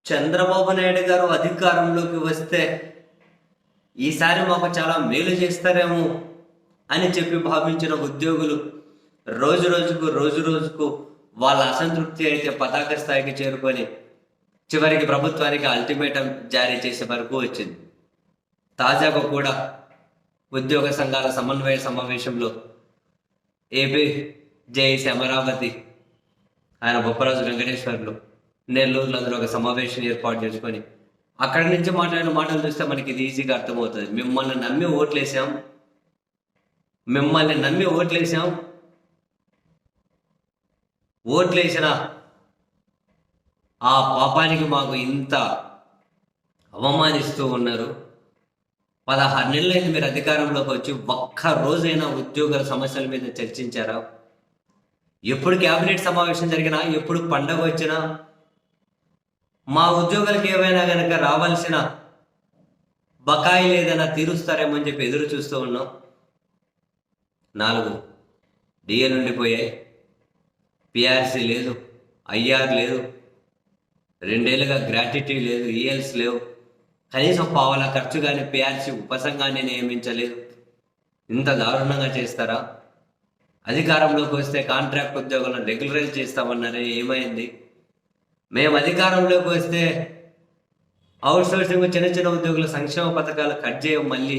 చంద్రబాబు నాయుడు గారు అధికారంలోకి వస్తే ఈసారి మాకు చాలా మేలు చేస్తారేమో అని చెప్పి భావించిన ఉద్యోగులు రోజు రోజుకు వాళ్ళ అసంతృప్తి అయితే పతాక స్థాయికి చేరుకొని చివరికి ప్రభుత్వానికి అల్టిమేటం జారీ చేసే వరకు వచ్చింది. తాజాగా కూడా ఉద్యోగ సంఘాల సమన్వయ సమావేశంలో ఏపీ జేఏసీ అమరావతి ఆయన బొప్పరాజు వెంకటేశ్వర్లు నెల్లూరులో అందరూ ఒక సమావేశం ఏర్పాటు చేసుకొని అక్కడి నుంచి మాట్లాడిన మాటలు చూస్తే మనకి ఇది ఈజీగా అర్థమవుతుంది. మిమ్మల్ని నమ్మి ఓట్లేసాం ఓట్లేసిన ఆ పాపానికి మాకు ఇంత అవమానిస్తూ ఉన్నారు. 16 నెలలైంది మీరు అధికారంలోకి వచ్చి ఒక్క రోజైనా ఉద్యోగుల సమస్యల మీద చర్చించారా? ఎప్పుడు క్యాబినెట్ సమావేశం జరిగినా, ఎప్పుడు పండగ వచ్చినా మా ఉద్యోగులకు ఏమైనా కనుక రావాల్సిన బకాయిలు ఏదైనా తీరుస్తారేమో అని చెప్పి ఎదురు చూస్తూ ఉన్నాం. 4 డిఏలు ఉండిపోయాయి, పిఆర్సీ లేదు, ఐఆర్ లేదు, 2 ఏళ్ళుగా గ్రాట్యుటీ లేదు, ఈఎల్స్ లేవు, కనీసం పావలా ఖర్చు కానీ పిఆర్సీ ఉపసంఘాన్ని నియమించలేదు. ఇంత దారుణంగా చేస్తారా? అధికారంలోకి వస్తే కాంట్రాక్ట్ ఉద్యోగులను రెగ్యులరైజ్ చేస్తామన్నారే, ఏమైంది? మేము అధికారంలోకి వస్తే అవుట్సోర్సింగ్ చిన్న ఉద్యోగుల సంక్షేమ పథకాలు కట్ చేయం, మళ్ళీ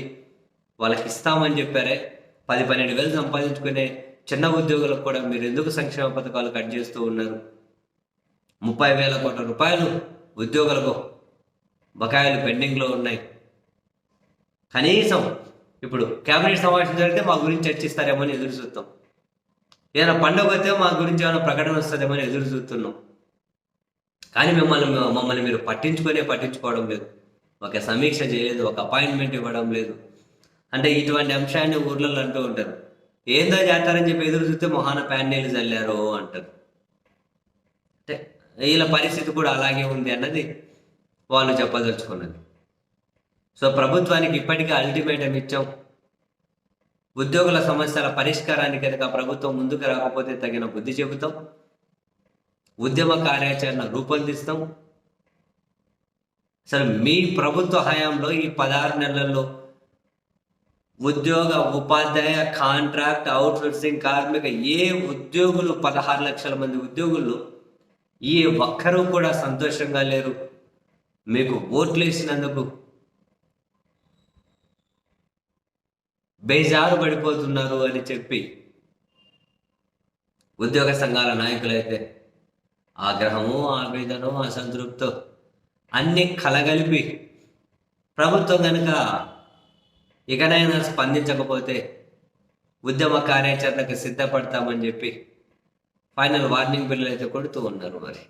వాళ్ళకి ఇస్తామని చెప్పారే. 10-12 వేలు సంపాదించుకునే చిన్న ఉద్యోగులకు కూడా మీరు ఎందుకు సంక్షేమ పథకాలు కట్ చేస్తూ ఉన్నారు? 30,000 కోట్ల రూపాయలు ఉద్యోగులకు బకాయిలు పెండింగ్లో ఉన్నాయి. కనీసం ఇప్పుడు క్యాబినెట్ సమావేశం జరిగితే మా గురించి చర్చిస్తారేమో అని ఎదురు చూస్తాం. ఏదైనా పండుగ వస్తే మా గురించి ఏమైనా ప్రకటన వస్తుందేమో అని ఎదురు చూస్తున్నాం. కానీ మమ్మల్ని మీరు పట్టించుకోవడం లేదు. ఒక సమీక్ష చేయలేదు, ఒక అపాయింట్మెంట్ ఇవ్వడం లేదు. అంటే ఇటువంటి అంశాన్ని ఊర్లలో అంటూ ఉంటారు. ఏందో చేస్తారని చెప్పి ఎదురు చూస్తే మొహాన ప్యాన్నీళ్ళు చల్లారు అంటారు. అంటే వీళ్ళ పరిస్థితి కూడా అలాగే ఉంది అన్నది వాళ్ళు చెప్పదలుచుకున్నది. సో ప్రభుత్వానికి ఇప్పటికే అల్టిమేటం ఇచ్చాం. ఉద్యోగుల సమస్యల పరిష్కారానికి కనుక ప్రభుత్వం ముందుకు రాకపోతే తగిన బుద్ధి చెబుతాం, ఉద్యమ కార్యాచరణ రూపొందిస్తాం. అసలు మీ ప్రభుత్వ హయాంలో ఈ 16 నెలల్లో ఉద్యోగ, ఉపాధ్యాయ, కాంట్రాక్ట్, అవుట్సోర్సింగ్ కార్మిక ఏ ఉద్యోగులు 16 లక్షల మంది ఉద్యోగులు ఏ ఒక్కరూ కూడా సంతోషంగా లేరు. మీకు ఓట్లు వేసినందుకు బేజారు పడిపోతున్నారు అని చెప్పి ఉద్యోగ సంఘాల నాయకులైతే ఆగ్రహము, ఆవేదన, అసంతృప్తితో అన్ని కలగలిపి ప్రభుత్వం కనుక ఇకనైనా స్పందించకపోతే ఉద్యమ కార్యాచరణకు సిద్ధపడతామని చెప్పి ఫైనల్ వార్నింగ్ బిల్లు అయితే కొడుతూ ఉన్నారు. మరి